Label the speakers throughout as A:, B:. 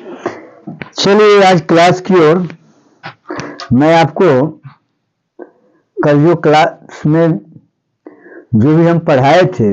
A: चलिए आज क्लास की ओर मैं आपको कल जो क्लास में जो भी हम पढ़ाए थे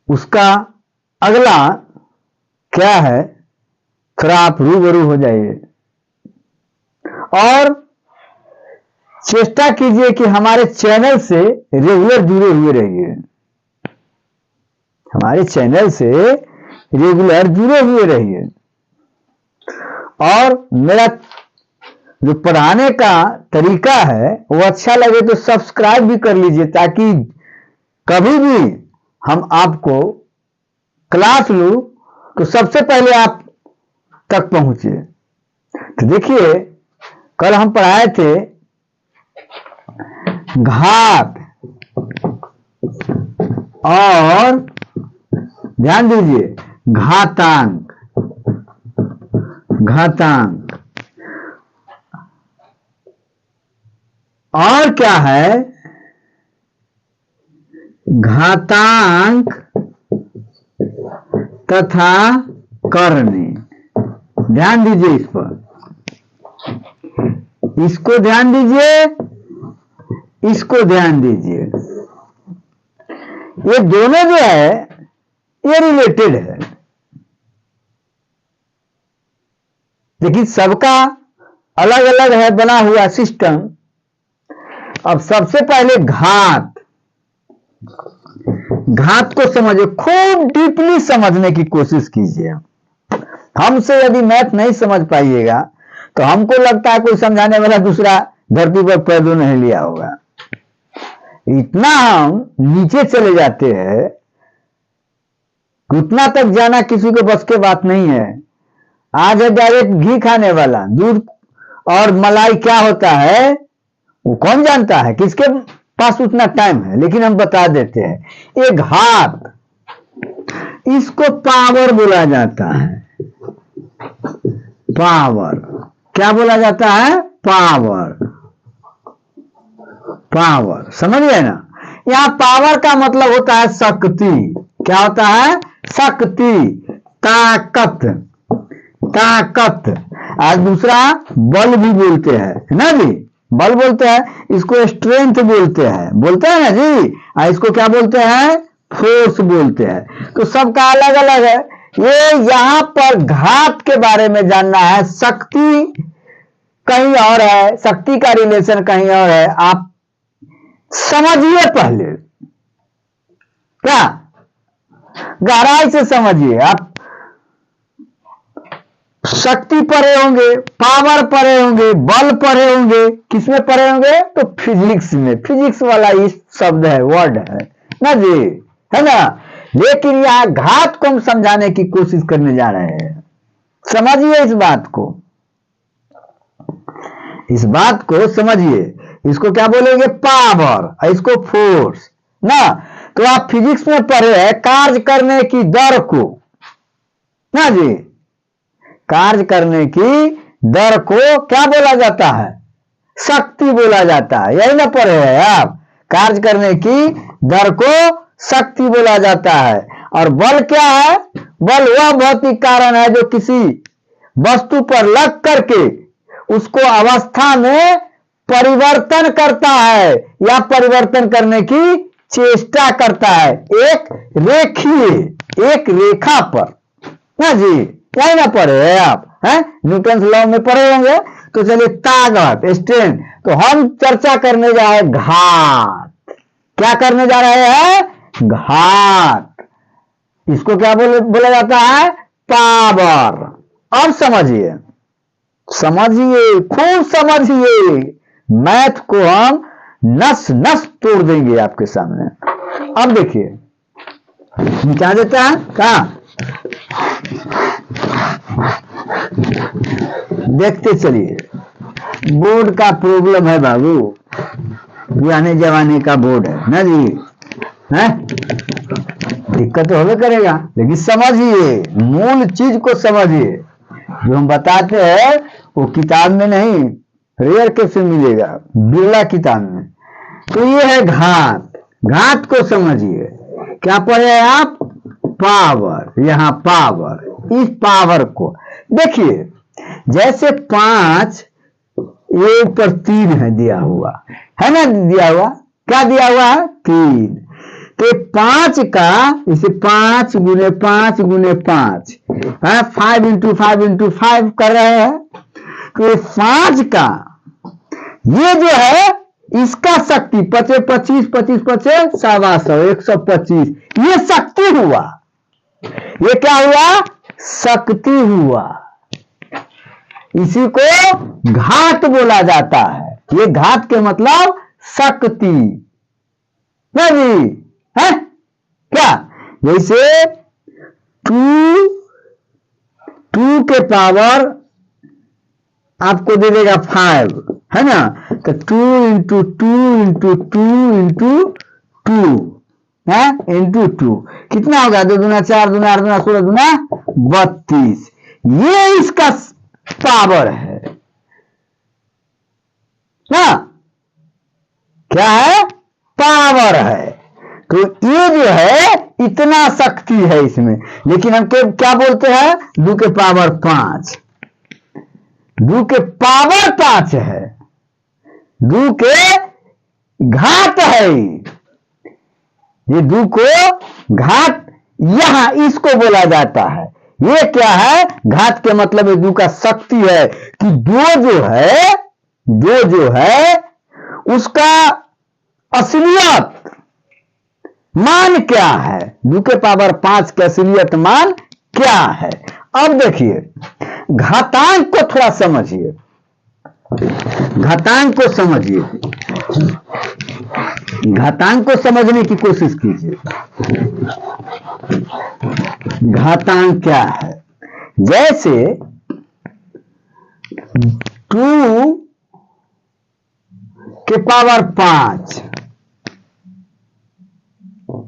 A: उसका अगला क्या है थोड़ा आप रूबरू हो जाइए और चेष्टा कीजिए कि हमारे चैनल से रेगुलर जुड़े हुए रहिए। हमारे चैनल से रेगुलर जुड़े हुए रहिए और मेरा जो पढ़ाने का तरीका है वो अच्छा लगे तो सब्सक्राइब भी कर लीजिए ताकि कभी भी हम आपको क्लास लूं तो सबसे पहले आप तक पहुंचे। तो देखिए कल हम पढ़ाए थे घात और ध्यान दीजिए घातांक और क्या है घातांक तथा करनी। ध्यान दीजिए इस पर, इसको ध्यान दीजिए, इसको ध्यान दीजिए। ये दोनों जो है ये रिलेटेड है लेकिन सबका अलग अलग है बना हुआ सिस्टम। अब सबसे पहले घात को समझिए, खूब डीपली समझने की कोशिश कीजिए। हमसे यदि मैथ नहीं समझ पाइएगा तो हमको लगता है कोई समझाने वाला दूसरा धरती पर पैदा नहीं लिया होगा। इतना हम नीचे चले जाते हैं, उतना तक जाना किसी को बस के बात नहीं है। आज है डायरेक्ट घी खाने वाला, दूध और मलाई क्या होता है वो कौन जानता है, किसके पास उतना टाइम है, लेकिन हम बता देते हैं। ये घात, इसको पावर बोला जाता है। पावर क्या बोला जाता है? पावर समझ गए ना। यहां पावर का मतलब होता है शक्ति। क्या होता है? शक्ति, ताकत। आज दूसरा बल भी बोलते हैं ना जी, बल बोलते हैं, इसको स्ट्रेंथ बोलते हैं ना जी। इसको क्या बोलते हैं? फोर्स बोलते हैं। तो सबका अलग अलग है। ये यहां पर घात के बारे में जानना है। शक्ति कहीं और है, शक्ति का रिलेशन कहीं और है। आप समझिए पहले, क्या गहराई से समझिए। आप शक्ति पढ़े होंगे, पावर पढ़े होंगे, बल पढ़े होंगे, किसमें पढ़े होंगे? तो फिजिक्स में। फिजिक्स वाला ही शब्द है, वर्ड है ना जी, है ना। लेकिन यहां घात को हम समझाने की कोशिश करने जा रहे हैं। समझिए इस बात को समझिए। इसको क्या बोलेंगे? पावर, इसको फोर्स ना। तो आप फिजिक्स में पढ़े हैं कार्य करने की दर को ना जी। कार्य करने की दर को क्या बोला जाता है? शक्ति बोला जाता है। यही ना पढ़े हैं आप? कार्य करने की दर को शक्ति बोला जाता है। और बल क्या है? बल वह भौतिक कारण है जो किसी वस्तु पर लग करके उसको अवस्था में परिवर्तन करता है या परिवर्तन करने की चेष्टा करता है एक रेखा पर ना जी। क्या ना पढ़े हैं आप? हैं न्यूटन लॉ में पढ़े होंगे। तो चलिए ताकत, स्ट्रेंथ। तो हम चर्चा करने जा रहे हैं घात। क्या करने जा रहे हैं? घात। इसको क्या बोला जाता है? पावर। अब समझिए, खूब समझिए। मैथ को हम नस तोड़ देंगे आपके सामने। अब देखिए क्या देता है, क्या देखते चलिए। बोर्ड का प्रॉब्लम है बाबू, पुराने जमाने का बोर्ड है ना जी, है दिक्कत तो होगा करेगा। लेकिन समझिए, मूल चीज को समझिए। जो हम बताते हैं वो किताब में नहीं, रेयर कैसे मिलेगा, बिरला किताब में। तो ये है घात को समझिए। क्या पढ़े आप? पावर। यहां पावर इस पावर को। देखिए जैसे 5 ये ऊपर 3 है दिया हुआ है ना, दिया हुआ क्या दिया हुआ है 3, तो 5 का इसे 5 गुने 5 गुने 5 है 5 इंटू 5 इंटू 5 कर रहे हैं, तो 5 का ये जो है इसका शक्ति 25 25 25 25 125 125 ये शक्ति हुआ, ये क्या हुआ शक्ति हुआ। इसी को घात बोला जाता है। ये घात के मतलब शक्ति नहीं है क्या। जैसे 2 के पावर आपको दे देगा 5 है ना, तो 2 इंटू 2 इंटू 2 इंटू 2 है इंटू 2 कितना होगा 2 दूना 4 दूना 8 दूना 16 दूना 32, ये इसका पावर है ना, क्या है पावर है। तो ये जो है इतना शक्ति है इसमें, लेकिन हम क्या बोलते हैं 2 के पावर 5, 2 के पावर 5 है, 2 के घात है, ये 2 को घात यहां इसको बोला जाता है। ये क्या है घात के मतलब 2 का शक्ति है कि 2 जो है उसका असलियत मान क्या है, 2 के पावर 5 का असलियत मान क्या है। अब देखिए घातांक को थोड़ा समझिए, घातांक को समझिए, घातांक को समझने की कोशिश कीजिए। घातांक क्या है, जैसे 2 के पावर 5,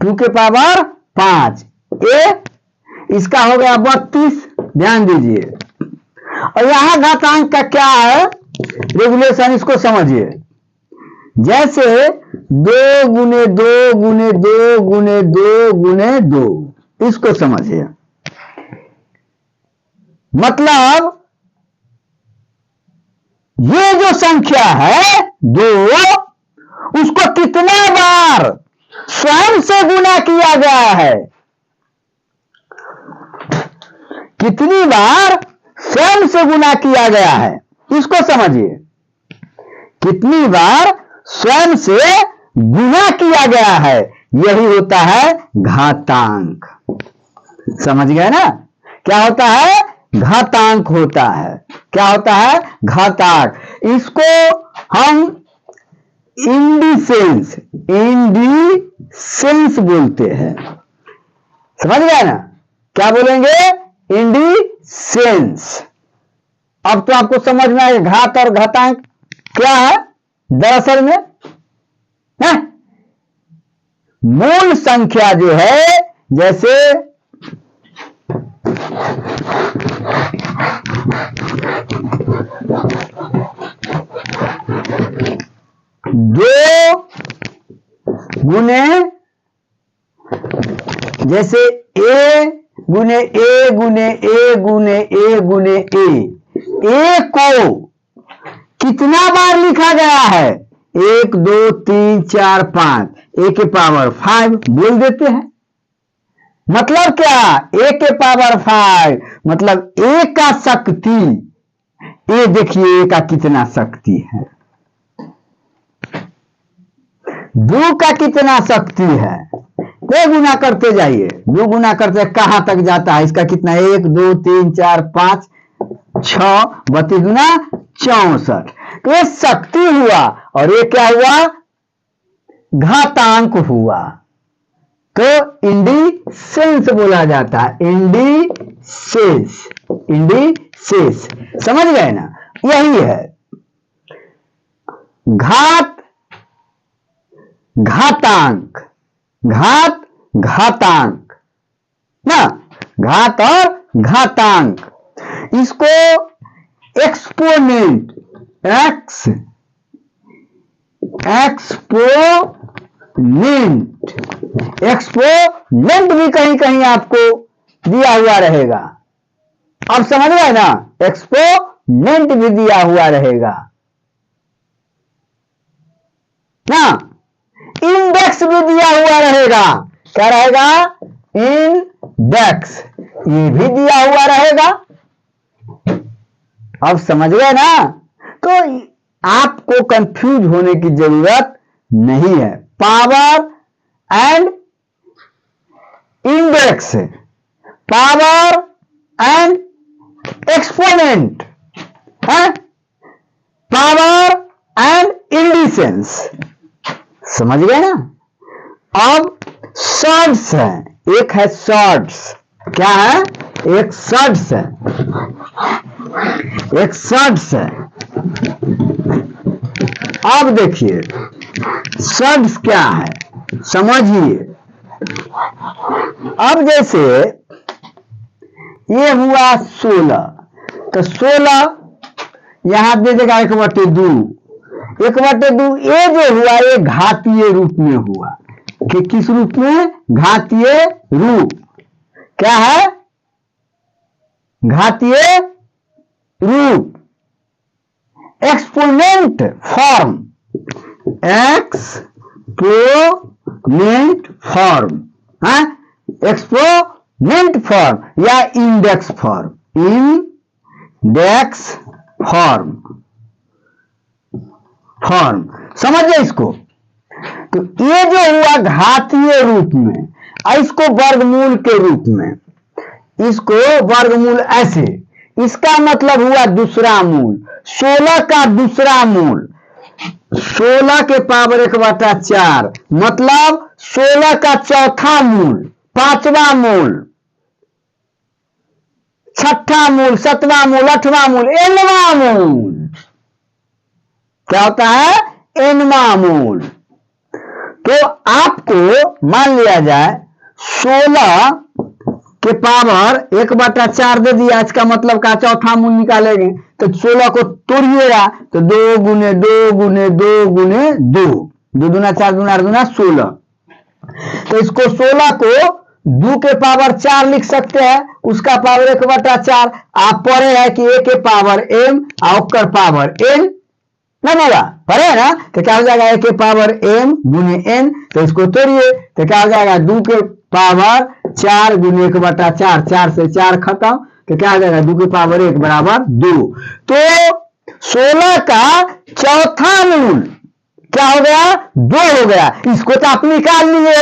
A: 2 के पावर 5 इसका हो गया 32, ध्यान दीजिए। और यहां घातांक का क्या है रेगुलेशन, इसको समझिए। जैसे 2 गुने 2 गुने 2 गुने 2 गुने 2, इसको समझिए। मतलब ये जो संख्या है 2, उसको कितना बार स्वयं से गुना किया गया है, कितनी बार स्वयं से गुना किया गया है, इसको समझिए। कितनी बार स्वयं से गुना किया गया है, यही होता है घातांक। समझ गए ना, क्या होता है घातांक होता है। क्या होता है घातांक। इसको हम इंडिसेंस बोलते हैं। समझ गए ना, क्या बोलेंगे इंडिसेंस। अब तो आपको समझ में आएगा घात और घातांक क्या है दरअसल में है? मूल संख्या जो है, जैसे 2 गुने जैसे a गुने a गुने a गुने a गुने a को कितना बार लिखा गया है 1 2 3 4 5, a के पावर 5 बोल देते हैं। मतलब क्या a के पावर 5 मतलब a का शक्ति, a देखिए a का कितना शक्ति है, 2 का कितना शक्ति है। 2 गुना करते जाइए, 2 गुना करते कहां तक जाता है, इसका कितना 1 2 3 4 5 6 32 गुना 64, तो ये शक्ति हुआ और ये क्या हुआ घातांक हुआ, तो इंडिसेंस बोला जाता है। इंडिसेंस समझ गए ना, यही है घात घातांक, घात घातांक ना, घात और घातांक। इसको एक्सपोनेंट एक्सपोनेंट भी कहीं कहीं आपको दिया हुआ रहेगा, अब समझ गए ना, एक्सपोनेंट भी दिया हुआ रहेगा ना, इंडेक्स भी दिया हुआ रहेगा। क्या रहेगा? इंडेक्स, ये भी दिया हुआ रहेगा। अब समझ गए ना, तो आपको कंफ्यूज होने की जरूरत नहीं है। Power and index, power and exponent, power and indices, समझ गए ना। अब शॉर्ट्स है, एक है शॉर्ट्स, क्या है? एक शॉर्ट्स है, एक शॉर्ट्स है। अब देखिए शॉर्ट्स क्या है, समझिए। अब जैसे ये हुआ 16, तो 16 यहां दे देगा 1/2, 1/2। ये जो हुआ ये घातीय रूप में हुआ, कि किस रूप में? घातीय रूप। क्या है? घातीय रूप। Exponent form, exponent form, exponent form या index form, index form, form, समझिए इसको। तो ये जो हुआ घातीय रूप में, इसको वर्गमूल के रूप में, इसको वर्गमूल ऐसे, इसका मतलब हुआ दूसरा मूल। 16 का दूसरा मूल, 16 के पावर 1/4, मतलब 16 का चौथा मूल, पांचवा मूल, छठा मूल, सातवां मूल, आठवां मूल, एनवां मूल। क्या होता है? एनवां मूल। तो आपको मान लिया जाए 16 के पावर 1/4 दे दिया, इसका मतलब का चौथा मूल निकालेंगे, तो 16 को तोड़िएगा तो 2 गुने 2 गुने 2 गुने 2, 2 दूना 4 दूना 8 दूना 16। तो इसको 16 को 2 के पावर 4 लिख सकते हैं, उसका पावर 1/4। आप पढ़े हैं कि a के पावर m और पावर n ना होगा, पढ़े ना। तो क्या हो जाएगा? a के पावर m गुने n, तो इसको तोड़िए तो क्या हो जाएगा? 2 के पावर 4 गुने 1/4, 4 से 4 खत्म, तो क्या हो जाएगा? 2 के पावर 1 बराबर 2। तो 16 का चौथा मूल क्या हो गया? 2 हो गया। इसको तो आप निकाल लिए,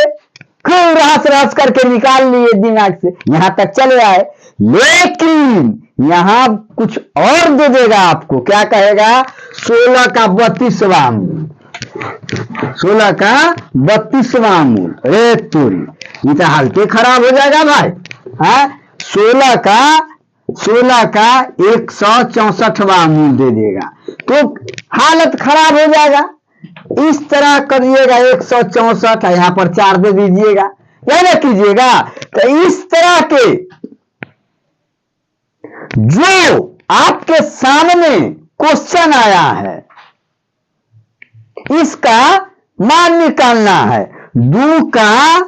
A: खूब रहस रहस करके निकाल लिए दिमाग से, यहां तक चले आए। लेकिन यहां कुछ और दे देगा आपको, क्या कहेगा? 16 का 32वां मूल, 16 का 32वां मूल। रे तोरी, ये तो हालत खराब हो जाएगा भाई। 16 का 164वां मूल दे देगा, तो हालत खराब हो जाएगा। इस तरह करिएगा 164, यहां पर 4 दे दीजिएगा, या ना कीजिएगा। तो इस तरह के जो आपके सामने क्वेश्चन आया है, इसका मान निकालना है। 2 का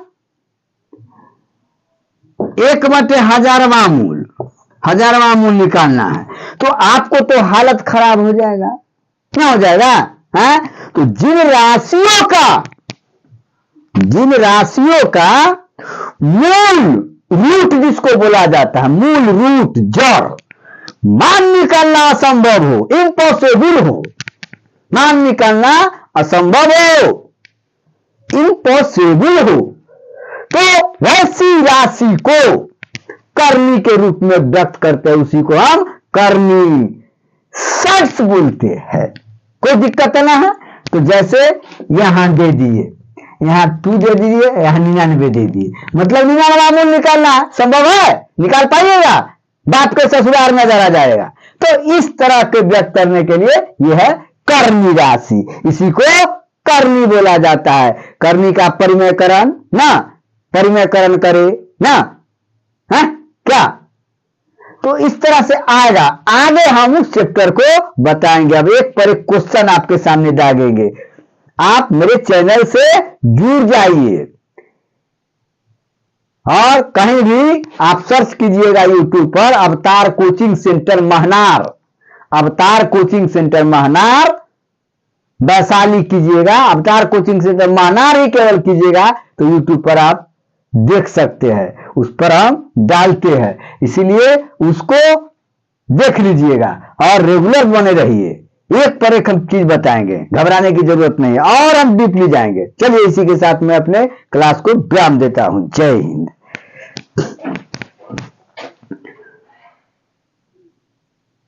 A: 1/1000वां मूल, 1000वां मूल निकालना है, तो आपको तो हालत खराब हो जाएगा। क्या हो जाएगा? तो जिन राशियों का मूल रूट जिसको बोला जाता है, मूल रूट, जड़, मान निकालना असंभव हो, इम्पॉसिबल हो, मान निकालना असंभव हो, इम्पॉसिबल हो, तो वैसी राशि को करनी के रूप में व्यक्त करते हैं, उसी को हम करनी शर्त बोलते हैं। कोई दिक्कत ना है। तो जैसे यहां दे दिए, यहां 2 दे दीजिए, यहां 99 दे दिए, मतलब 99वां मूल निकालना संभव है? निकाल पाइएगा? बाप के ससुराल नजर आ जाएगा। तो इस तरह के व्यक्त करने के लिए यह है करनी राशि, इसी को करनी बोला जाता है। करनी का परिमेयकरण ना, परिमेयकरण करे ना, है क्या? तो इस तरह से आएगा। आगे हम उस चैप्टर को बताएंगे। अब एक पर एक क्वेश्चन आपके सामने दागेंगे। आप मेरे चैनल से जुड़ जाइए, और कहीं भी आप सर्च कीजिएगा यूट्यूब पर अवतार कोचिंग सेंटर महनार, अवतार कोचिंग सेंटर महनार वैशाली कीजिएगा, अवतार कोचिंग सेंटर महनार ही केवल कीजिएगा तो यूट्यूब पर आप देख सकते हैं, उस पर हम डालते हैं, इसीलिए उसको देख लीजिएगा और रेगुलर बने रहिए। एक पर एक हम चीज बताएंगे, घबराने की जरूरत नहीं है और हम डीपली जाएंगे। चलिए इसी के साथ मैं अपने क्लास को विराम देता हूं। जय हिंद।